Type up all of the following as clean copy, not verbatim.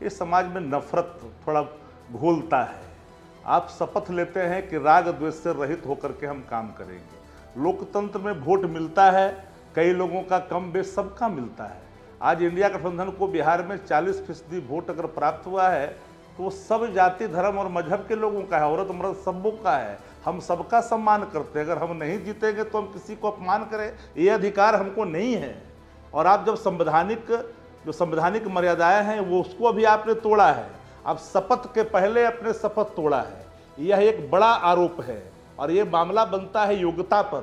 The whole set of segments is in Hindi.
ये समाज में नफरत थोड़ा घोलता है। आप शपथ लेते हैं कि राग द्वेष से रहित होकर के हम काम करेंगे। लोकतंत्र में वोट मिलता है, कई लोगों का कम बेश सबका मिलता है। आज इंडिया गठबंधन को बिहार में 40% वोट अगर प्राप्त हुआ है तो वो सब जाति धर्म और मजहब के लोगों का है, औरत मर्द सबों का है। हम सबका सम्मान करते हैं। अगर हम नहीं जीतेंगे तो हम किसी को अपमान करें, ये अधिकार हमको नहीं है। और आप जब संवैधानिक मर्यादाएं हैं वो उसको अभी आपने तोड़ा है। आप शपथ के पहले अपने शपथ तोड़ा है, यह एक बड़ा आरोप है। और ये मामला बनता है योग्यता पर,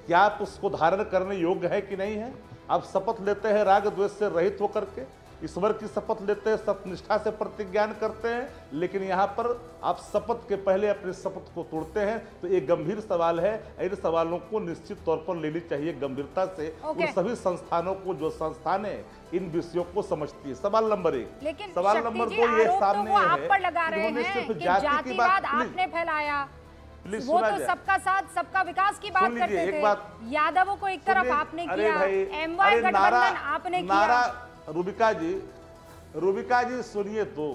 क्या आप उसको धारण करने योग्य है कि नहीं है। आप शपथ लेते हैं राग द्वेष से रहित होकर के, ईश्वर की शपथ लेते हैं, सत्यनिष्ठा से प्रतिज्ञान करते हैं, लेकिन यहाँ पर आप शपथ के पहले अपने शपथ को तोड़ते हैं। तो ये गंभीर सवाल है। इन सवालों को निश्चित तौर पर लेनी चाहिए गंभीरता से उन सभी संस्थानों को जो संस्थानें इन विषयों को समझती है। सवाल नंबर 1। सवाल नंबर 2 ये सामने है, उन्होंने सिर्फ जाति की बात आपने फैलाया, वो तो सबका साथ सबका विकास की बात करते थे। यादवों को एक तरफ आपने किया, एमवाई गठबंधन आपने किया। रूबिका जी सुनिए, तो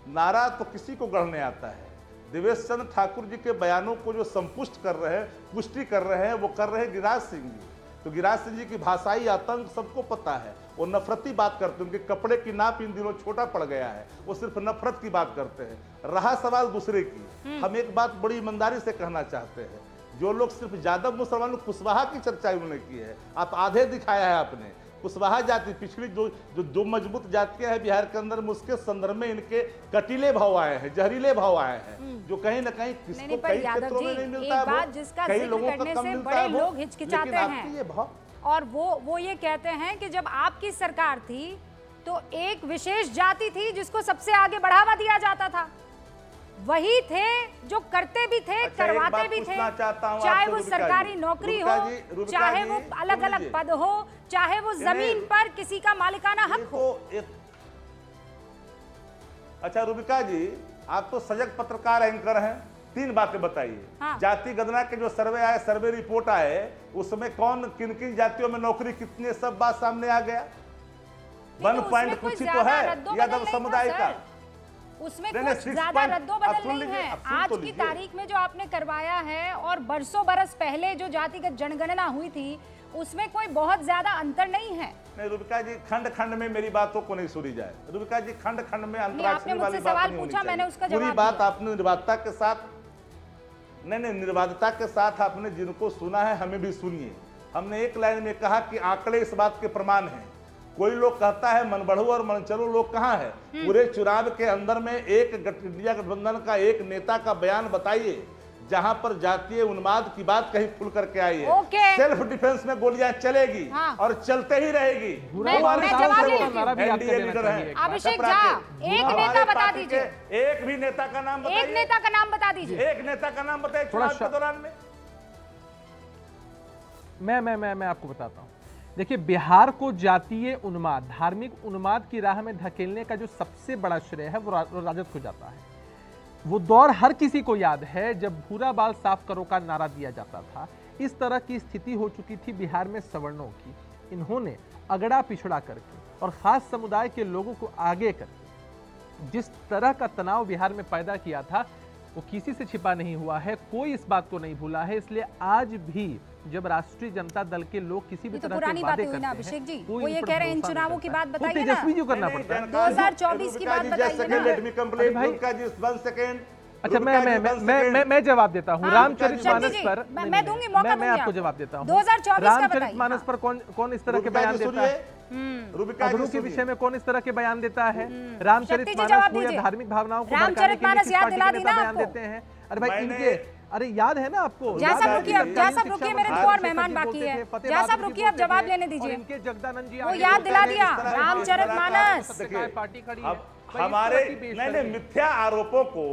नारा तो किसी को गढ़ने आता है। देवेश चंद्र ठाकुर जी के बयानों को जो संपुष्ट कर रहे हैं, पुष्टि कर रहे हैं, वो कर रहे हैं गिरिराज सिंह जी। तो गिरिराज सिंह जी की भाषाई आतंक सबको पता है। वो नफरती बात करते हैं, उनके कपड़े की नाप इन दिनों छोटा पड़ गया है, वो सिर्फ नफरत की बात करते हैं। रहा सवाल दूसरे की, हम एक बात बड़ी ईमानदारी से कहना चाहते हैं। जो लोग सिर्फ यादव मुसलमान कुशवाहा की चर्चा उन्होंने की है, आप आधे दिखाया है आपने। कुशवाहा जाति पिछड़ी जो मजबूत जातियां हैं बिहार के अंदर में, उसके संदर्भ में इनके कटीले भाव आए हैं, जहरीले भाव आए हैं, जो कहीं ना कहीं किसको कई क्षेत्रों में नहीं मिलता है, कई लोगों को कम मिलता है। लोग हिचकिचाते हैं और वो ये कहते हैं कि जब आपकी सरकार थी तो एक विशेष जाति थी जिसको सबसे आगे बढ़ावा दिया जाता था, वही थे जो करते भी थे, करवाते भी थे, चाहे वो सरकारी नौकरी हो, चाहे वो अलग अलग पद हो, चाहे वो जमीन पर किसी का मालिकाना हक हो। अच्छा रूबिका जी, आप तो सजग पत्रकार एंकर हैं, 3 बातें बताइए। हाँ। जाति गणना के जो सर्वे आए, सर्वे रिपोर्ट आए, उसमें कौन किन किन जातियों में नौकरी कितने, सब बात सामने आ गया। 1 पॉइंट कुछ ही तो है यादव समुदाय का, उसमें कुछ ज्यादा रद्दोबदल नहीं है। आज की तारीख में जो आपने करवाया है और बरसों बरस पहले जो जातिगत जनगणना हुई थी, उसमें कोई बहुत ज्यादा अंतर नहीं है। नहीं रूबिका जी, खंड खंड में मेरी बातों को नहीं सुनी जाए। रूबिका जी, खंड खंड में आपने मुझसे सवाल पूछा, मैंने उसका जवाब पूरी बात आपने निर्बाधता के साथ, नहीं निर्बाधता के साथ आपने जिनको सुना है हमें भी सुनिए। हमने एक लाइन में कहा कि आंकड़े इस बात के प्रमाण हैं। कोई लोग कहता है मन बढ़ो और मन चलो, लोग कहाँ है। पूरे चुनाव के अंदर में एक इंडिया गठबंधन का एक नेता का बयान बताइए जहां पर जातीय उन्माद की बात कहीं खुल करके आई है। सेल्फ डिफेंस में गोलियां चलेगी और चलते ही रहेगी। अभिषेक झा, एक नेता बता दीजिए, एक भी नेता का नाम बताइए, एक नेता का नाम बता दीजिए, एक नेता का नाम बताइए चुनाव के दौरान में। मैं आपको बताता हूं। देखिए, बिहार को जातीय उन्माद, धार्मिक उन्माद की राह में धकेलने का जो सबसे बड़ा श्रेय है वो राजद को जाता है। वो दौर हर किसी को याद है जब भूरा बाल साफ करो का नारा दिया जाता था। इस तरह की स्थिति हो चुकी थी बिहार में सवर्णों की। इन्होंने अगड़ा पिछड़ा करके और खास समुदाय के लोगों को आगे करके जिस तरह का तनाव बिहार में पैदा किया था वो किसी से छिपा नहीं हुआ है, कोई इस बात को नहीं भूला है। इसलिए आज भी जब राष्ट्रीय जनता दल के लोग किसी भी तरह के वादे करते हैं, अभिषेक जी, वो ये कह रहे हैं इन चुनावों की बात बताइए ना, तेजस्वी जी करना पड़ता है। 2024 की बात बताइए। अच्छा, मैं जवाब देता हूँ। रामचरितमानस पर मैं दूंगी मौका, मैं आपको जवाब देता हूँ। 2024 रामचरितमानस पर कौन इस तरह के बयान देता है? अबरू के विषय में कौन इस तरह के बयान देता है? रामचरितमानस को या धार्मिक भावनाओं को भड़काने के लिए किस पार्टी के नेता बयान देते हैं? अरे भाई, इनके अरे याद है ना आपको? जैसा रुकिए, मेरे 2 और मेहमान बाकी है। जैसा रुकिए, अब जवाब लेने दीजिए। इनके जगदानंद जी वो याद दिला दिया, रामचरितमानस। पार्टी खड़ी है हमारे मिथ्या आरोपों को,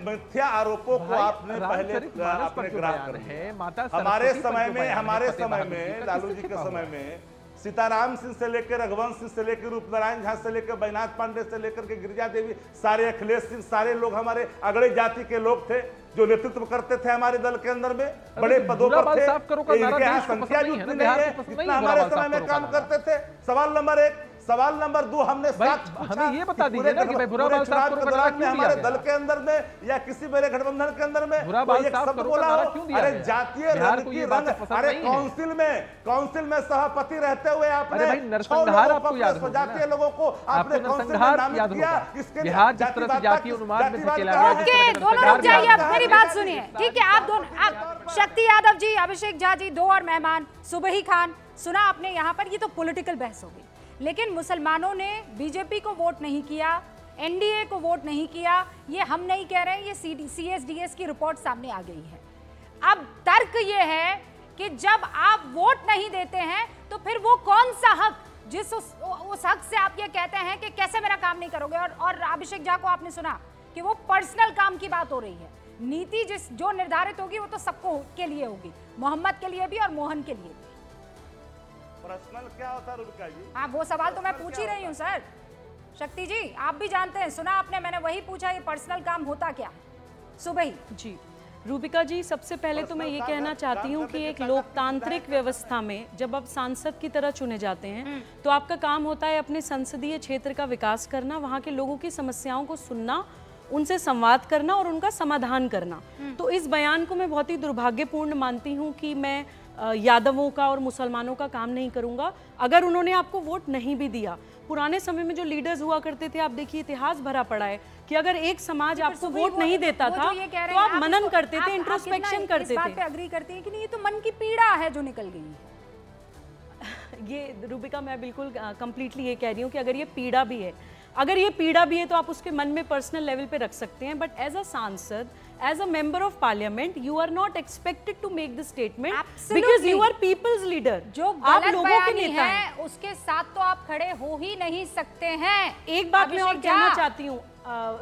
मिथ्या आरोपों को आपने पहले ग्राह्य कर है। हमारे समय में लालू जी के समय में सीताराम सिंह से लेकर रघुवंश सिंह से लेकर रूपनारायण झा से लेकर बैजनाथ पांडे से लेकर के गिरिजा देवी, सारे अखिलेश सिंह, सारे लोग हमारे अगड़े जाति के लोग थे जो नेतृत्व करते थे हमारे दल के अंदर में, बड़े पदों पर थे। इनके यहाँ संख्या जुटती नहीं है जितना हमारे समय में काम करते थे। सवाल नंबर 1, सवाल नंबर 2, हमने साक्ष्य पूछा हमें ये बता कि दीजिए ना कि भाई बुराबाल साहब को बदला क्यों दिया हमारे गया? दल के अंदर में या किसी मेरे गठबंधन के अंदर में बुराबाल कोई एक साहब शब्द को बोला नारा हो? क्यों दिया अरे गया? जातीय बिहार को रंग ये की बातें रंग, पसंद अरे नहीं है। काउंसिल में सभापति रहते हुए आपने अरे भाई, 6 नरसंहार लोगों आपको को, याद अपने होगा स्वजातीय ना? लोगों को आपने आपको काउंसिल में नरसंहार नामित याद किया। होगा। इसके बिहार जिस तरह से जातीय उन्माद में धकेला गया, जिस तरह से दोनों रुक जाइए, अब मेरी बात सुनिए, ठीक है? आप दोनों, आप शक्ति यादव जी, अभिषेक झा जी, 2 और मेहमान, सुबही खान, सुना आपने यहाँ पर, ये तो पॉलिटिकल बहस हो गई। लेकिन मुसलमानों ने बीजेपी को वोट नहीं किया, एनडीए को वोट नहीं किया, ये हम नहीं कह रहे, ये CSDS की रिपोर्ट सामने आ गई है। अब तर्क ये है कि जब आप वोट नहीं देते हैं तो फिर वो कौन सा हक, जिस उस हक से आप ये कहते हैं कि कैसे मेरा काम नहीं करोगे। और अभिषेक झा को आपने सुना कि वो पर्सनल काम की बात हो रही है। नीति जो निर्धारित होगी वो तो सबको के लिए होगी, मोहम्मद के लिए भी और मोहन के लिए भी। पर्सनल क्या होता है रुबिका जी? हाँ, वो सवाल तो मैं पूछ ही रही हूँ सर। शक्ति जी, आप भी जानते हैं, सुना आपने, मैंने वही पूछा, ये पर्सनल काम होता क्या है? सुबह जी रूबिका जी, सबसे पहले तो मैं ये कहना चाहती हूँ कि एक लोकतांत्रिक व्यवस्था में जब आप सांसद की तरह चुने जाते हैं तो आपका काम होता है अपने संसदीय क्षेत्र का विकास करना, वहाँ के लोगों की समस्याओं को सुनना, उनसे संवाद करना और उनका समाधान करना। तो इस बयान को मैं बहुत ही दुर्भाग्यपूर्ण मानती हूँ कि मैं यादवों का और मुसलमानों का काम नहीं करूँगा। अगर उन्होंने आपको वोट नहीं भी दिया, पुराने समय में जो लीडर्स हुआ करते थे, आप देखिए इतिहास भरा पड़ा है कि अगर एक समाज आपको वोट नहीं देता था तो आप मनन करते थे, इंट्रोस्पेक्शन करते थे। इस बात पे एग्री करती हैं कि नहीं, ये तो मन की पीड़ा है जो निकल गई है। ये रूबिका, मैं बिल्कुल कंप्लीटली ये कह रही हूँ कि अगर ये पीड़ा भी है, अगर ये पीड़ा भी है तो आप उसके मन में पर्सनल लेवल पे रख सकते हैं, बट एज अ सांसद, as a member of parliament, you are not expected to make the statement because you are people's leader. जो आप गलत लोगों के बयानी नेता है हैं। उसके साथ तो आप खड़े हो ही नहीं सकते हैं। एक बात मैं और अभिषेक कहना झा, चाहती हूँ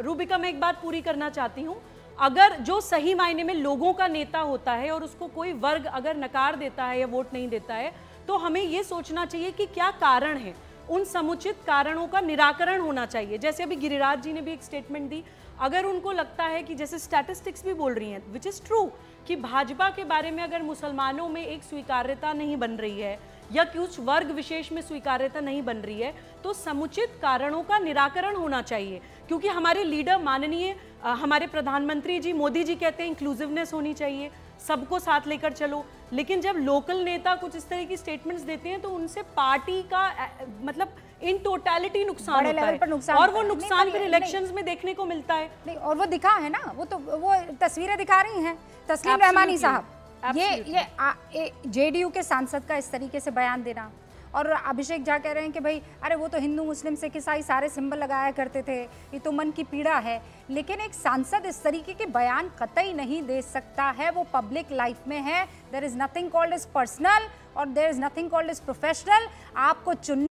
रूबिका, मैं एक बात पूरी करना चाहती हूँ। अगर जो सही मायने में लोगों का नेता होता है और उसको कोई वर्ग अगर नकार देता है या वोट नहीं देता है, तो हमें ये सोचना चाहिए कि क्या कारण है, उन समुचित कारणों का निराकरण होना चाहिए। जैसे अभी गिरिराज जी ने भी एक स्टेटमेंट दी, अगर उनको लगता है कि जैसे स्टैटिस्टिक्स भी बोल रही हैं, विच इज़ ट्रू, कि भाजपा के बारे में अगर मुसलमानों में एक स्वीकार्यता नहीं बन रही है या कुछ वर्ग विशेष में स्वीकार्यता नहीं बन रही है, तो समुचित कारणों का निराकरण होना चाहिए। क्योंकि हमारे लीडर माननीय हमारे प्रधानमंत्री जी मोदी जी कहते हैं इंक्लूसिवनेस होनी चाहिए, सबको साथ लेकर चलो। लेकिन जब लोकल नेता कुछ इस तरह की स्टेटमेंट्स देते हैं तो उनसे पार्टी का मतलब इन टोटलिटी नुकसान होता है, और वो नुकसान फिर इलेक्शंस में देखने को मिलता है। नहीं, और वो दिखा है ना, वो तो वो तस्वीरें दिखा रही हैं तस्लीम रहमानी साहब, ये जेडीयू के सांसद का इस तरीके से बयान देना। और अभिषेक झा कह रहे हैं कि भाई अरे वो तो हिंदू मुस्लिम सिख ईसाई सारे सिंबल लगाया करते थे, ये तो मन की पीड़ा है। लेकिन एक सांसद इस तरीके के बयान कतई नहीं दे सकता है, वो पब्लिक लाइफ में है। There is nothing called as personal और there is nothing called as professional. आपको चुन